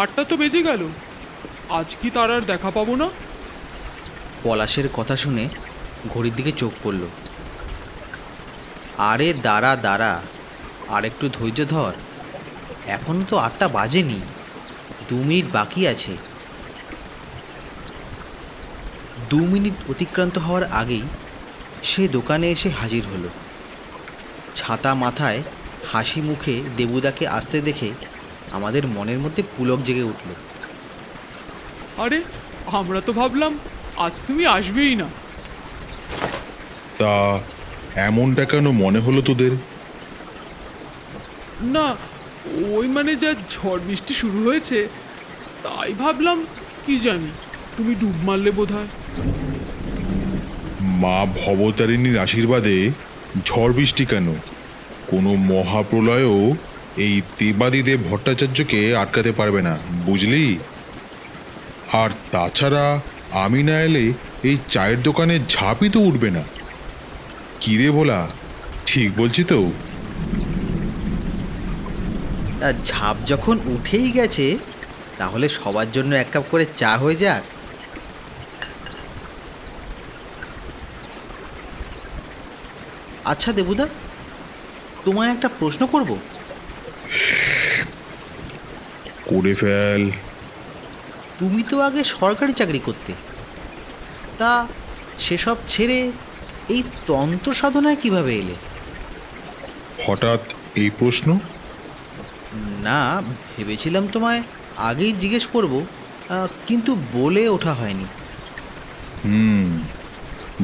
8টা তো বেজে গেল, আজ কি তার আর দেখা পাবো না? পলাশের কথা শুনে ঘড়ির দিকে চোখ পড়ল। আরে দাঁড়া দাঁড়া, আর একটু ধৈর্য ধর, এখনো তো 8টা বাজেনি, 2 মিনিট বাকি আছে। 2 মিনিট অতিক্রান্ত হওয়ার আগেই সে দোকানে এসে হাজির হলো। ছাতা মাথায়, হাসি মুখে দেবুদাকে আসতে দেখে আমাদের মনের মধ্যে পুলক জেগে উঠল। আরে, আমরা তো ভাবলাম আজ তুমি আসবেই না। তা এমনটা কেন মনে হলো তোদের? না, ওই মানে যা ঝড় বৃষ্টি শুরু হয়েছে, তাই ভাবলাম, কি জানি তুমি ডুব মারলে বোধহয়। মা ভবতারিণীর আশীর্বাদে ঝড় বৃষ্টি কেন, কোনো মহাপ্রলয়ও এই দেবাদিদেব ভট্টাচার্যকে আটকাতে পারবে না, বুঝলি? আর তাছাড়া আমি না এলে এই চায়ের দোকানে ঝাঁপই তো উঠবে না। কিরে ভোলা, ঠিক বলছি তো? ঝাঁপ যখন উঠেই গেছে, তাহলে সবার জন্য 1 কাপ করে চা হয়ে যাক। আচ্ছা দেবুদা, তোমায় একটা প্রশ্ন করব। করে ফেল। তুমি তো আগে সরকারি চাকরি করতে, তা সেসব ছেড়ে এই তন্ত্র সাধনায় কিভাবে এলে? হঠাৎ এই প্রশ্ন? না, ভেবেছিলাম তোমায় আগেই জিজ্ঞেস করব, কিন্তু বলে ওঠা হয়নি।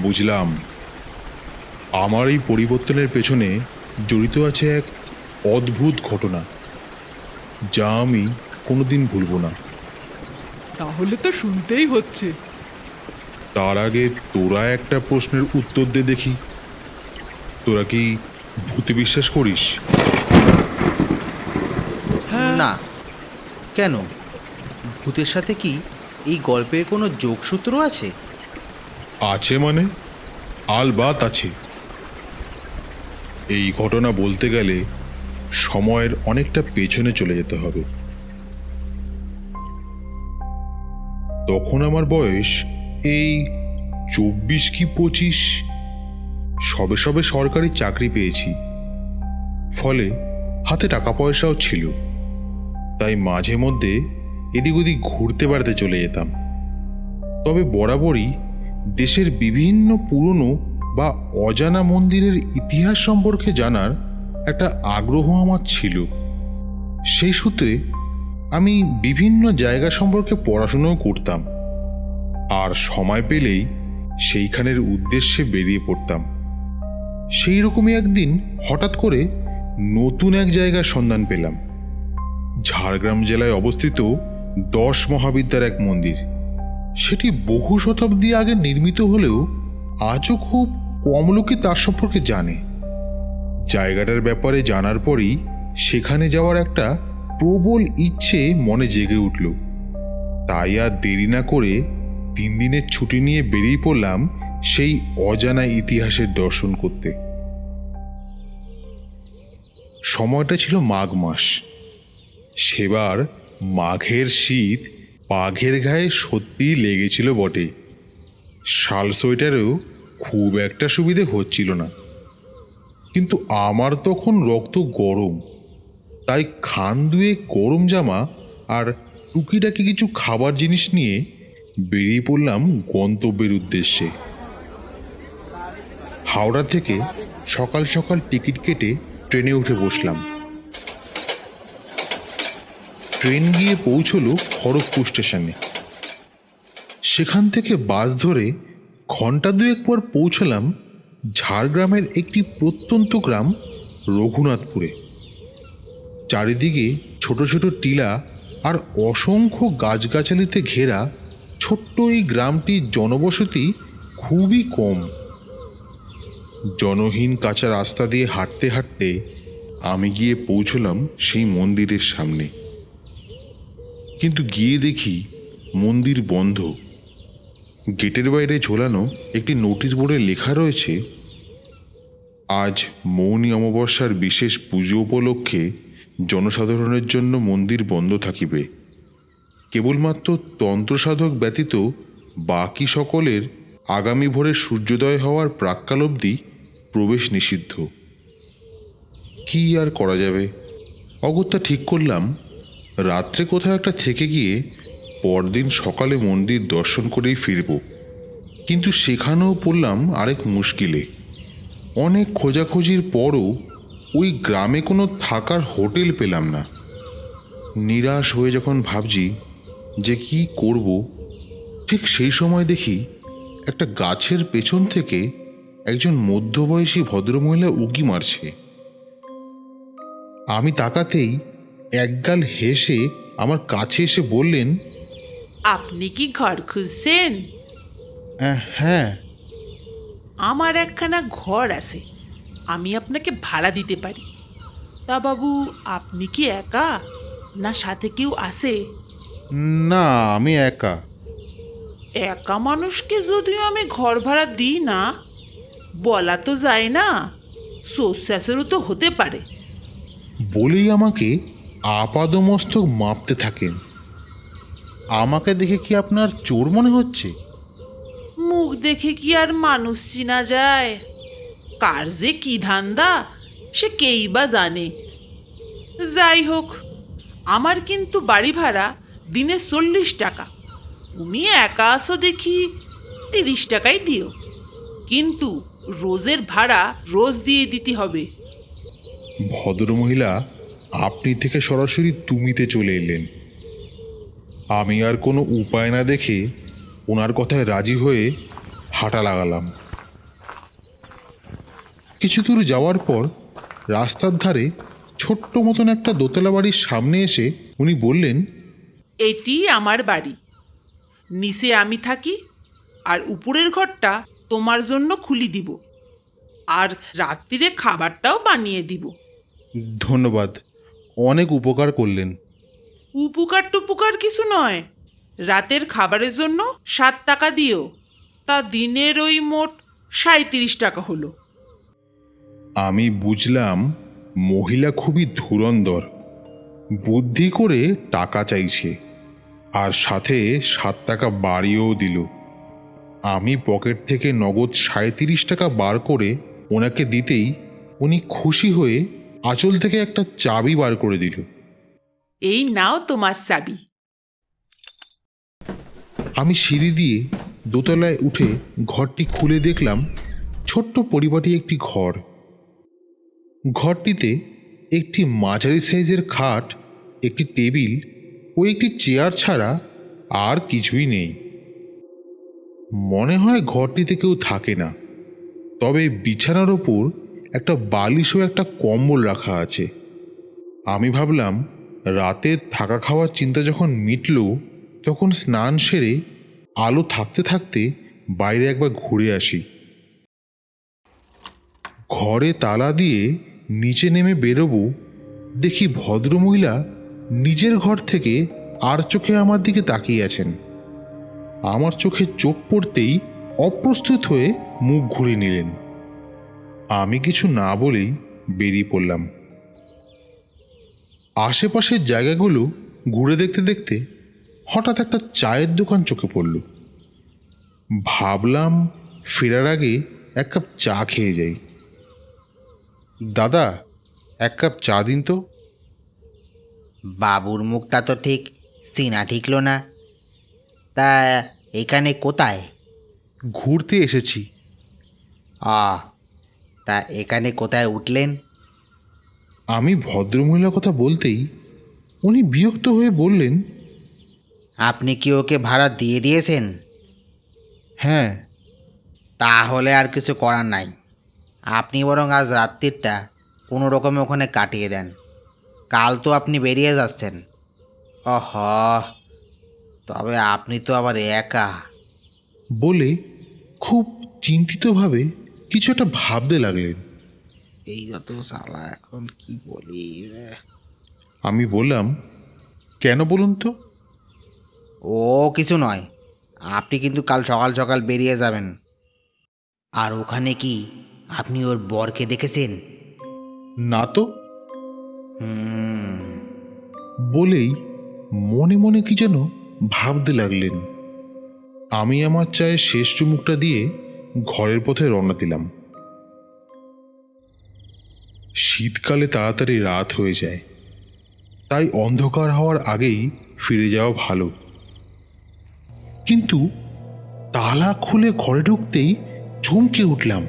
বুঝলাম। আমার এই পরিবর্তনের পেছনে জড়িত আছে এক অদ্ভুত ঘটনা, যা আমি কোনোদিন ভুলব না। তাহলে তো শুনতেই হচ্ছে। তার আগে তোরা একটা প্রশ্নের উত্তর দে দেখি। তোরা কি ভূতে বিশ্বাস করিস? হ্যাঁ। না, কেন? ভূতের সাথে কি এই গল্পের কোনো যোগসূত্র আছে? আছে মানে আলবাত আছে। এই ঘটনা বলতে গেলে সময়ের অনেকটা পেছনে চলে যেতে হবে। তখন আমার বয়স এই 24 কি 25, সবে সবে সরকারি চাকরি পেয়েছি, ফলে হাতে টাকা পয়সাও ছিল। তাই মাঝে মধ্যে এদিক ওদিক ঘুরতে বেড়াতে চলে যেতাম। তবে বরাবরই দেশের বিভিন্ন পুরনো বা অজানা মন্দিরের ইতিহাস সম্পর্কে জানার একটা আগ্রহ আমার ছিল। সেই সূত্রে আমি বিভিন্ন জায়গা সম্পর্কে পড়াশুনোও করতাম, আর সময় পেলেই সেইখানের উদ্দেশ্যে বেরিয়ে পড়তাম। সেই রকমই একদিন হঠাৎ করে নতুন এক জায়গার সন্ধান পেলাম। ঝাড়গ্রাম জেলায় অবস্থিত 10 মহাবিদ্যার এক মন্দির। সেটি বহু শতাব্দী আগে নির্মিত হলেও আজও খুব কম লোকই তার সম্পর্কে জানে। জায়গাটার ব্যাপারে জানার পরই সেখানে যাওয়ার একটা প্রবল ইচ্ছে মনে জেগে উঠল। তাই আর দেরি না করে 3 দিনের ছুটি নিয়ে বেরিয়ে পড়লাম সেই অজানা ইতিহাসের দর্শন করতে। সময়টা ছিল মাঘ মাস। সেবার মাঘের শীত বাঘের গায়ে সত্যিই লেগেছিল বটে। শাল সোয়েটারেও খুব একটা সুবিধে হচ্ছিল না, কিন্তু আমার তখন রক্ত গরম, তাই খান দুয়ে গরম জামা আর টুকিটাকি কিছু খাবার জিনিস নিয়ে বেরিয়ে পড়লাম গন্তব্যের উদ্দেশ্যে। হাওড়া থেকে সকাল সকাল টিকিট কেটে ট্রেনে উঠে বসলাম। ট্রেন গিয়ে পৌঁছলো খড়গপুর স্টেশনে। সেখান থেকে বাস ধরে ঘন্টা 2 পর পৌঁছলাম ঝাড়গ্রামের একটি প্রত্যন্ত গ্রাম রঘুনাথপুরে। চারিদিকে ছোট ছোট টিলা আর অসংখ্য গাছগাছালিতে ঘেরা ছোট্ট এই গ্রামটির জনবসতি খুবই কম। জনহীন কাঁচা রাস্তা দিয়ে হাঁটতে হাঁটতে আমি গিয়ে পৌঁছলাম সেই মন্দিরের সামনে। কিন্তু গিয়ে দেখি মন্দির বন্ধ। গেটের বাইরে ঝোলানো একটি নোটিশ বোর্ডে লেখা রয়েছে, আজ মৌনী অমাবস্যার বিশেষ পুজো উপলক্ষে জনসাধারণের জন্য মন্দির বন্ধ থাকিবে, কেবলমাত্র তন্ত্রসাধক ব্যতীত বাকি সকলের আগামী ভোরে সূর্যোদয় হওয়ার প্রাক্কাল অবধি প্রবেশ নিষিদ্ধ। কি আর করা যাবে, অগত্যা ঠিক করলাম রাত্রে কোথাও একটা থেকে গিয়ে পরদিন সকালে মন্দির দর্শন করেই ফিরব। কিন্তু সেখানেও পড়লাম আরেক মুশকিলে। অনেক খোঁজাখুঁজির পরও ওই গ্রামে কোনো থাকার হোটেল পেলাম না। নিরাশ হয়ে যখন ভাবছি যে কি করব, ঠিক সেই সময় দেখি একটা গাছের পেছন থেকে একজন মধ্যবয়সী ভদ্রমহিলা উঁকি মারছে। আমি তাকাতেই একগাল হেসে আমার কাছে এসে বললেন, আপনি কি ঘর খুঁজছেন? হ্যাঁ। আমার একখানা ঘর আছে, আমি আপনাকে ভাড়া দিতে পারি। তা বাবু, আপনি কি একা, না সাথে কেউ আছে? না, আমি একা। একা মানুষকে যদিও আমি ঘর ভাড়া দিই না, বলা তো যায় না, শ্বশ্বাসেরও তো হতে পারে। বলেই আমাকে আপাদমস্তক মাপতে থাকেন। আমাকে দেখে কি আপনার চোর মনে হচ্ছে? মুখ দেখে কি আর মানুষ চিনা যায়? কার যে কি ধান্দা সে কেই বা জানে। যাই হোক, আমার কিন্তু বাড়ি ভাড়া দিনে 40 টাকা। তুমি একা আসো দেখি 30 টাকাই দিও, কিন্তু রোজের ভাড়া রোজ দিয়ে দিতে হবে। ভদ্রমহিলা আপনি থেকে সরাসরি তুমিতে চলে এলেন। আমি আর কোনো উপায় না দেখে ওনার কথায় রাজি হয়ে হাঁটা লাগালাম। কিছু দূর যাওয়ার পর রাস্তার ধারে ছোট্ট মতন একটা দোতলা বাড়ির সামনে এসে উনি বললেন, এটি আমার বাড়ি, নিচে আমি থাকি, আর উপরের ঘরটা তোমার জন্য খুলি দিব, আর রাত্রিরে খাবারটাও বানিয়ে দিব। ধন্যবাদ, অনেক উপকার করলেন। উপকার টুপুকার কিছু নয়, রাতের খাবারের জন্য 7 টাকা দিও, তা দিনের ওই মোট 37 টাকা হলো। আমি বুঝলাম মহিলা খুবই ধুরন্ধর, বুদ্ধি করে টাকা চাইছে, আর সাথে 7 টাকা বাড়িয়েও দিল। আমি পকেট থেকে নগদ 37 টাকা বার করে ওনাকে দিতেই উনি খুশি হয়ে আঁচল থেকে একটা চাবি বার করে দিল। এই নাও তোমার চাবি। আমি সিঁড়ি দিয়ে দোতলায় উঠে ঘরটি খুলে দেখলাম ছোট্ট পরিপাটি একটি ঘর। ঘরটিতে একটি মাঝারি সাইজের খাট, একটি টেবিল ও একটি চেয়ার ছাড়া আর কিছুই নেই। মনে হয় ঘরটিতে কেউ থাকে না, তবে বিছানার ওপর একটা বালিশ ও একটা কম্বল রাখা আছে। আমি ভাবলাম রাতে থাকা খাওয়ার চিন্তা যখন মিটল, তখন স্নান সেরে আলো থাকতে থাকতে বাইরে একবার ঘুরে আসি। ঘরে তালা দিয়ে নিচে নেমে বেরোবো, দেখি ভদ্রমহিলা নিজের ঘর থেকে আর চোখে আমার দিকে তাকিয়ে আছেন। আমার চোখে চোখ পড়তেই অপ্রস্তুত হয়ে মুখ ঘুরে নিলেন। আমি কিছু না বলেই বেরিয়ে পড়লাম। আশেপাশের জায়গাগুলো ঘুরে দেখতে দেখতে হঠাৎ একটা চায়ের দোকান চোখে পড়ল। ভাবলাম ফেরার আগে এক কাপ চা খেয়ে যাই। দাদা, এক কাপ চা দিন তো। বাবুর মুখটা তো ঠিক চেনা ঠিকলো না। তা এখানে কোথায়? ঘুরতে এসেছি। তা এখানে কোথায় উঠলেন? আমি ভদ্রমহিলার কথা বলতেই উনি বিরক্ত হয়ে বললেন, আপনি কি ওকে ভাড়া দিয়ে দিয়েছেন? হ্যাঁ। তাহলে আর কিছু করার নাই, আপনি বরং আজ রাত্রিটা কোনো রকমে ওখানে কাটিয়ে দেন। কাল তো আপনি বেরিয়ে যাচ্ছেন। তবে আপনি তো আবার একা। বলে খুব চিন্তিতভাবে কিছু একটা ভাবতে লাগলেন। এই যত সালা, এখন কি বলি। আমি বললাম, কেন বলুন তো? ও কিছু নয়, আপনি কিন্তু কাল সকাল সকাল বেরিয়ে যাবেন। আর ওখানে কি আপনি ওর বরকে দেখেছেন? না তো। হুম। বলেই মনে মনে কি যেন ভাবতে লাগলেন। আমি আমার চায়ের শেষ চুমুকটা দিয়ে ঘরের পথে রওনা দিলাম। শীতকালে তাড়াতাড়ি রাত হয়ে যায়, তাই অন্ধকার হওয়ার আগেই ফিরে যাওয়া ভালো। কিন্তু তালা খুলে ঘরে ঢুকতেই চমকে উঠলাম।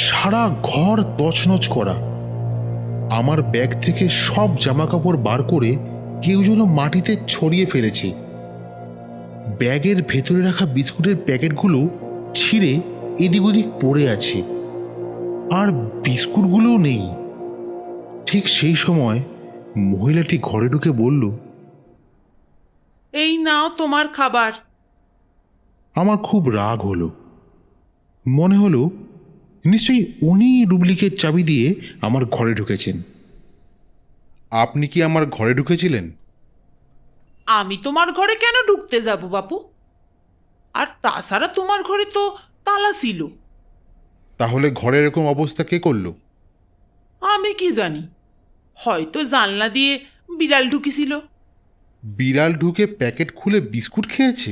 সারা ঘর তছনছ করা। আমার ব্যাগ থেকে সব জামাকাপড় বার করে কেউ যেন মাটিতে ছড়িয়ে ফেলেছে। ব্যাগের ভেতরে রাখা বিস্কুটের প্যাকেটগুলো ছিঁড়ে এদিক ওদিক পড়ে আছে, আর বিস্কুটগুলোও নেই। ঠিক সেই সময় মহিলাটি ঘরে ঢুকে বলল, এই নাও তোমার খাবার। আমার খুব রাগ হলো। মনে হলো নিশ্চয়ই উনি ডুপ্লিকেট চাবি দিয়ে আমার ঘরে ঢুকেছেন। আপনি কি আমার ঘরে ঢুকেছিলেন? আমি তোমার ঘরে কেন ঢুকতে যাব বাপু? আর তাছাড়া তোমার ঘরে তো তালা ছিল। তাহলে ঘরে এরকম অবস্থা কে করলো? আমি কি জানি, হয়তো জানলা দিয়ে বিড়াল ঢুকেছিল। বিড়াল ঢুকে প্যাকেট খুলে বিস্কুট খেয়েছে?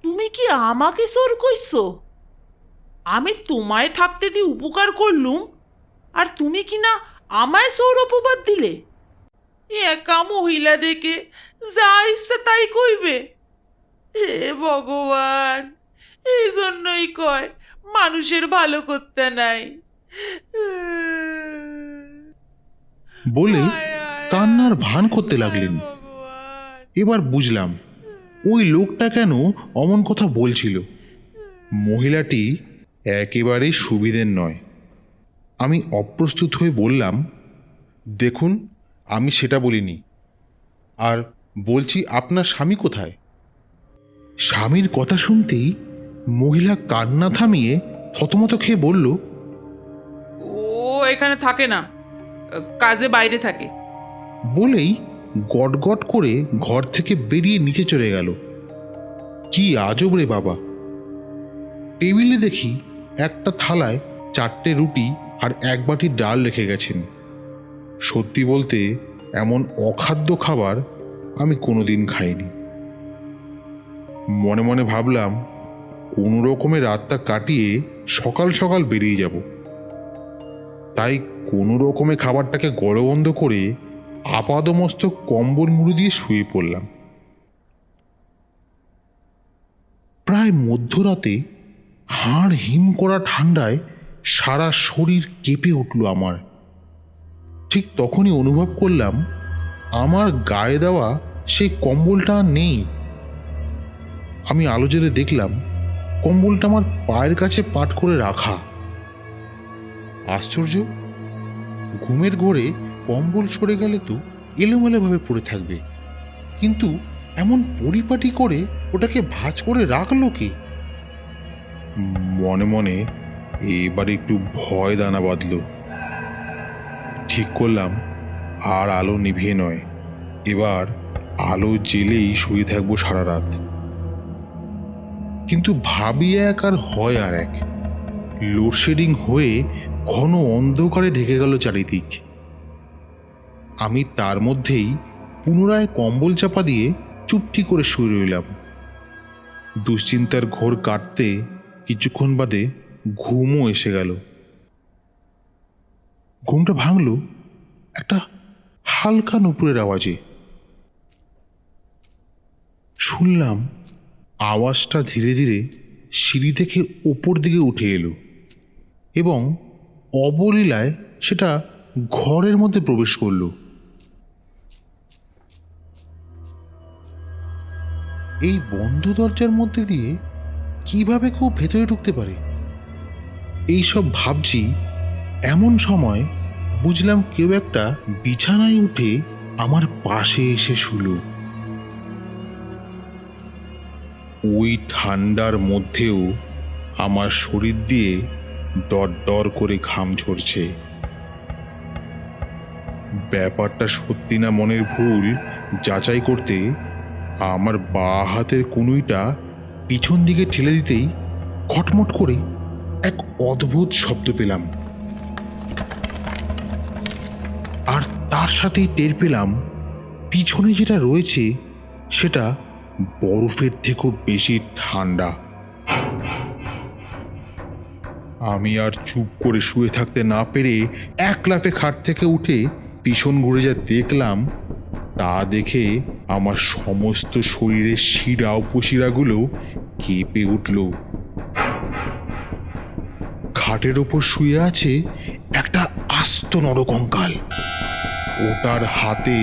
তুমি কি আমাকে চোর কইছো? আমি তোমায় থাকতে দিয়ে উপকার করলুম, আর তুমি কি না আমায় চোর অপবাদ দিলে? একা মহিলা দেখে যা ইচ্ছা তাই কইবে। হে ভগবান, এই জন্যই কয় মানুষের ভালো করতে নাই। বলে কান্নার ভান করতে লাগলেন। এবার বুঝলাম ওই লোকটা কেন অমন কথা বলছিল। মহিলাটি একেবারেই সুবিধের নয়। আমি অপ্রস্তুত হয়ে বললাম, দেখুন, আমি সেটা বলিনি। আর বলছি, আপনার স্বামী কোথায়? স্বামীর কথা শুনতেই মহিলা কান্না থামিয়ে থতমত খেয়ে বলল, ও এখানে থাকে না, কাজে বাইরে থাকে। বলেই গটগট করে ঘর থেকে বেরিয়ে নিচে চলে গেল। কি আজব রে বাবা! টেবিলে দেখি একটা থালায় 4টে রুটি আর 1 বাটি ডাল রেখে গেছেন। সত্যি বলতে এমন অখাদ্য খাবার আমি কোনোদিন খাইনি। মনে মনে ভাবলাম, কোনো রকমে রাতটা কাটিয়ে সকাল সকাল বেরিয়ে যাব। তাই কোনো রকমে খাবারটাকে গলবন্ধ করে আপাদমস্তক কম্বল মুড়ি দিয়ে শুয়ে পড়লাম। প্রায় মধ্যরাতে হাড় হিম করা ঠান্ডায় সারা শরীর কেঁপে উঠল আমার। ঠিক তখনই অনুভব করলাম আমার গায়ে দেওয়া সেই কম্বলটা আর নেই। আমি আলো জ্বেলে দেখলাম কম্বলটা আমার পায়ের কাছে পাট করে রাখা। আশ্চর্য! ঘুমের ঘোরে কম্বল সরে গেলে তো এলোমেলোভাবে পড়ে থাকবে, কিন্তু এমন পরিপাটি করে ওটাকে ভাঁজ করে রাখলো কে? মনে মনে এবার একটু ভয় দানা বাঁধল। ঠিক করলাম আর আলো নিভিয়ে নয়, এবার আলো জ্বেলেই শুয়ে থাকবো সারা রাত। কিন্তু ভাবি এক আর হয় আর এক। লোডশেডিং হয়ে ঘন অন্ধকারে ঢেকে গেল চারিদিক। আমি তার মধ্যেই পুনরায় কম্বল চাপা দিয়ে চুপটি করে শুয়ে রইলাম। দুশ্চিন্তার ঘোর কাটতে কিছুক্ষণ বাদে ঘুমও এসে গেল। ঘুমটা ভাঙল একটা হালকা নুপুরের আওয়াজে। শুনলাম আওয়াজটা ধীরে ধীরে সিঁড়ি থেকে ওপর দিকে উঠে এলো এবং অবলীলায় সেটা ঘরের মধ্যে প্রবেশ করল। এই বন্ধ দরজার মধ্যে দিয়ে কিভাবে কেউ ভেতরে ঢুকতে পারে? এইসব ভাবছি, এমন সময় বুঝলাম কেউ একটা বিছানায় উঠে আমার পাশে এসে শুলো। ওই ঠান্ডার মধ্যেও আমার শরীর দিয়ে দরদর করে ঘাম ঝরছে। ব্যাপারটা সত্যি না মনের ভুল যাচাই করতে আমার বাঁ হাতের কনুইটা পিছন দিকে ঠেলে দিতেই খটমট করে এক অদ্ভুত শব্দ পেলাম, আর তার সাথেই টের পেলাম পিছনে যেটা রয়েছে সেটা বরফের থেকেও বেশি ঠান্ডা। আমি আর চুপ করে শুয়ে থাকতে না পেরে এক লাফে খাট থেকে উঠে পিছন ঘুরে যা দেখলাম, তা দেখে আমার সমস্ত শরীরের শিরা উপশিরাগুলো কেঁপে উঠল। খাটের ওপর শুয়ে আছে একটা আস্ত নরকঙ্কাল। ওটার হাতে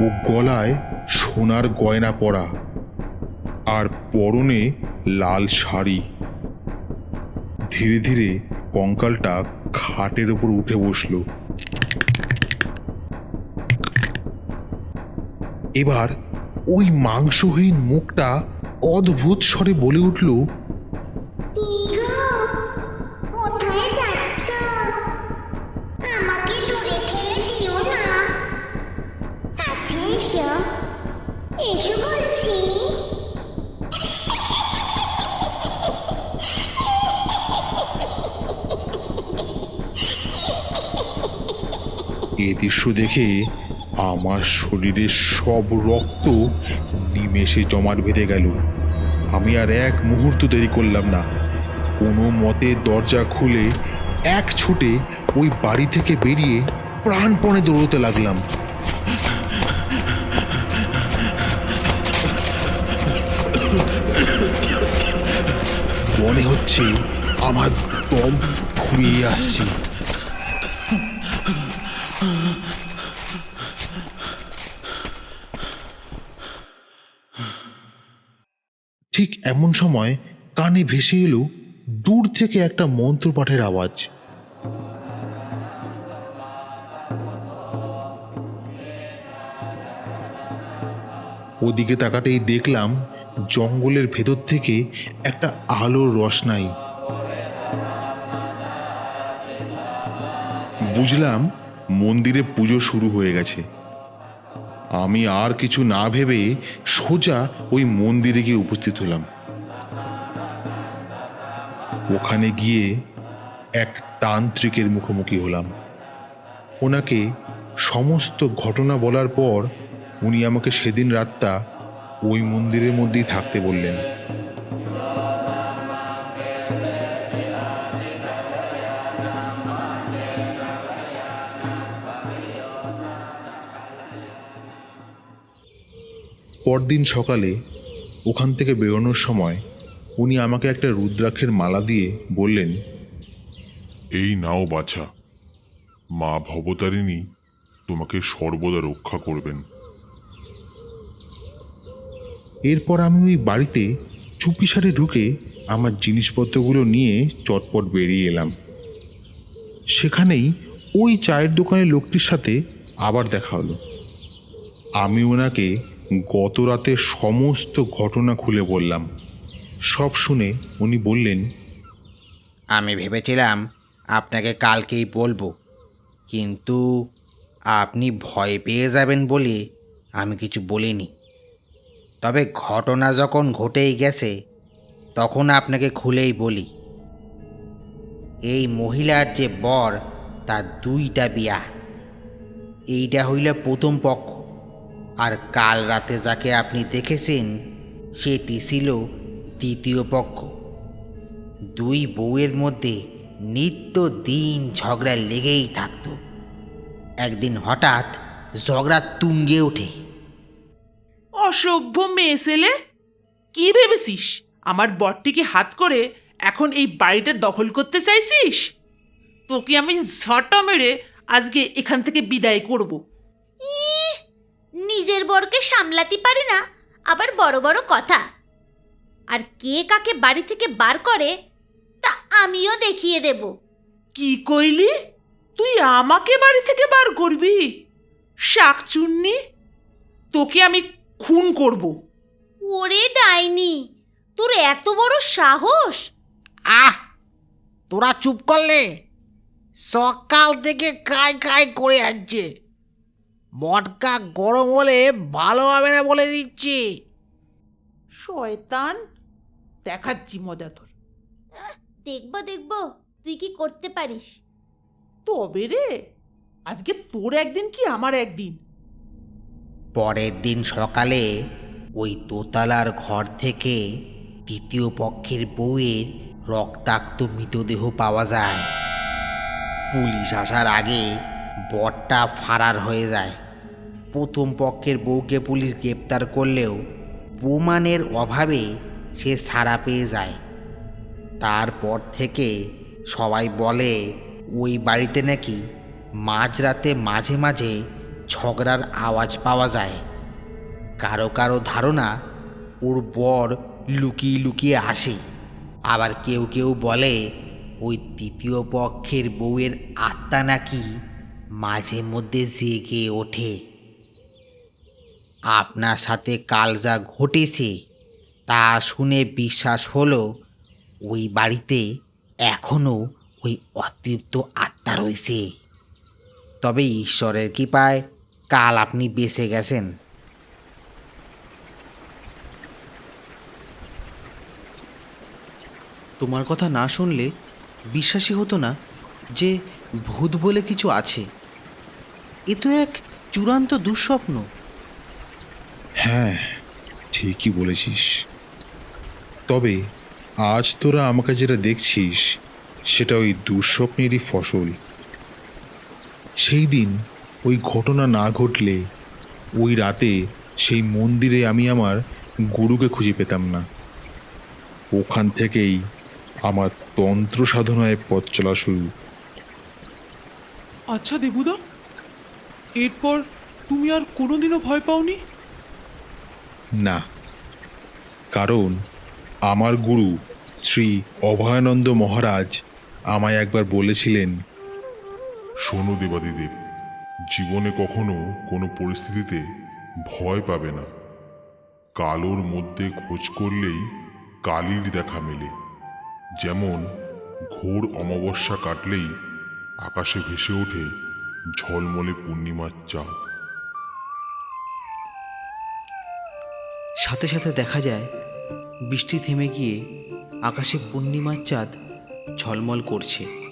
ও গলায় সোনার গয়না পরা, আর পরনে লাল শাড়ি। ধীরে ধীরে কঙ্কালটা খাটের ওপর উঠে বসলো। এবার ওই মাংসহীন মুখটা অদ্ভুত স্বরে বলে উঠল, কি গো, কোথায় যাচ্ছ? আমাকে দূরে ঠেলে দিও না, কাছে এসো, এসো বলছি। এ দৃশ্য দেখে আমার শরীরের সব রক্ত নিমেষে জমাট বেঁধে গেল। আমি আর এক মুহূর্ত দেরি করলাম না। কোনো মতে দরজা খুলে এক ছুটে ওই বাড়ি থেকে বেরিয়ে প্রাণপণে দৌড়তে লাগলাম। মনে হচ্ছে আমার দম ফুরিয়ে আসছে। ঠিক এমন সময় কানে ভেসে এলো দূর থেকে একটা মন্ত্রপাঠের আওয়াজ। ওদিকে তাকাতেই দেখলাম জঙ্গলের ভেতর থেকে একটা আলোর রোশনাই। বুঝলাম মন্দিরে পুজো শুরু হয়ে গেছে। আমি আর কিছু না ভেবে সোজা ওই মন্দিরে গিয়ে উপস্থিত হলাম। ওখানে গিয়ে এক তান্ত্রিকের মুখোমুখি হলাম। ওনাকে সমস্ত ঘটনা বলার পর উনি আমাকে সেদিন রাতটা ওই মন্দিরের মধ্যেই থাকতে বললেন। পরদিন সকালে ওখান থেকে বেরোনোর সময় উনি আমাকে একটা রুদ্রাক্ষের মালা দিয়ে বললেন, এই নাও বাছা, মা ভবতারিণী তোমাকে সর্বদা রক্ষা করবেন। এরপর আমি ওই বাড়িতে চুপিসারে ঢুকে আমার জিনিসপত্রগুলো নিয়ে চটপট বেরিয়ে এলাম। সেখানেই ওই চায়ের দোকানের লোকটির সাথে আবার দেখা হলো। আমি ওনাকে গত রাতে সমস্ত ঘটনা খুলে বললাম। সব শুনে উনি বললেন, আমি ভেবেছিলাম আপনাকে কালকেই বলবো, কিন্তু আপনি ভয় পেয়ে যাবেন বলে আমি কিছু বলিনি। তবে ঘটনা যখন ঘটেই গেছে তখন আপনাকে খুলেই বলি, এই মহিলার যে বর তার 2টা বিয়া। এইটা হইল প্রথম পক্ষ, আর কাল রাতে যাকে আপনি দেখেছেন সেটি ছিল দ্বিতীয় পক্ষ। 2 বউয়ের মধ্যে নিত্য দিন ঝগড়া লেগেই থাকতো। একদিন হঠাৎ ঝগড়া তুঙ্গে ওঠে। অসভ্য মেয়ে ছেলে, কি ভেবেছিস আমার বরটিকে হাত করে এখন এই বাড়িটা দখল করতে চাইছিস? তোকে আমি ঝাঁটা মেরে আজকে এখান থেকে বিদায় করব। নিজের বরকে সামলাতে পারে না, আবার বড় বড় কথা। আর কে কাকে বাড়ি থেকে বার করে তা আমিও দেখিয়ে দেব। কি কইলি? তুই আমাকে বাড়ি থেকে বার করবি? শাকচুন্নি, তোকে আমি খুন করব। ওরে ডাইনি, তোর এত বড় সাহস! আহ, তোরা চুপ করলে? সকাল থেকে কাই কাই করে আসছে। মটকা গরম হলে ভালো হবে না বলে দিচ্ছি। শয়তান, দেখাচ্ছি মজা তোর। দেখবো দেখবো তুই কি করতে পারিস। তবে রে, আজকে তোর একদিন কি আমার একদিন। পরের দিন সকালে ওই দোতলার ঘর থেকে তৃতীয় পক্ষের বউয়ের রক্তাক্ত মৃতদেহ পাওয়া যায়। পুলিশ আসার আগে বরটা ফারার হয়ে যায়। প্রথম পক্ষের বউকে পুলিশ গ্রেপ্তার করলেও প্রমাণের অভাবে সে ছাড়া পেয়ে যায়। তারপর থেকে সবাই বলে ওই বাড়িতে নাকি মাঝরাতে মাঝে মাঝে ঝগড়ার আওয়াজ পাওয়া যায়। কারো কারো ধারণা ওর বর লুকিয়ে লুকিয়ে আসে। আবার কেউ কেউ বলে ওই তৃতীয় পক্ষের বউয়ের আত্মা নাকি মাঝে মধ্যে জেগে ওঠে। আপনার সাথে কাল যা ঘটেছে তা শুনে বিশ্বাস হলো ওই বাড়িতে এখনও ওই অতৃপ্ত আত্মা রয়েছে। তবে ঈশ্বরের কৃপায় কাল আপনি বেঁচে গেছেন। তোমার কথা না শুনলে বিশ্বাসই হতো না যে ভূত বলে কিছু আছে। এ তো এক চূড়ান্ত দুঃস্বপ্ন। হ্যাঁ, ঠিকই বলেছিস। তবে আজ তোরা আমাকে যেটা দেখছিস সেটা ওই দুঃস্বপ্নেরই ফসল। সেই দিন ওই ঘটনা না ঘটলে ওই রাতে সেই মন্দিরে আমি আমার গুরুকে খুঁজে পেতাম না। ওখান থেকেই আমার তন্ত্র সাধনায় পথ চলা শুরু। আচ্ছা দেবুদা, এরপর তুমি আর কোনোদিনও ভয় পাওনি? না, কারণ আমার গুরু শ্রী অভয়ানন্দ মহারাজ আমায় একবার বলেছিলেন, শোনো দেবাদিদেব, জীবনে কখনো কোনো পরিস্থিতিতে ভয় পাবে না। কালোর মধ্যে খোঁজ করলেই কালির দেখা মেলে। যেমন ঘোর অমাবস্যা কাটলেই আকাশে ভেসে ওঠে ঝলমলে পূর্ণিমার চাঁদ। সাথে সাথে দেখা যায় বৃষ্টি থেমে গিয়ে আকাশে পূর্ণিমার চাঁদ ঝলমল করছে।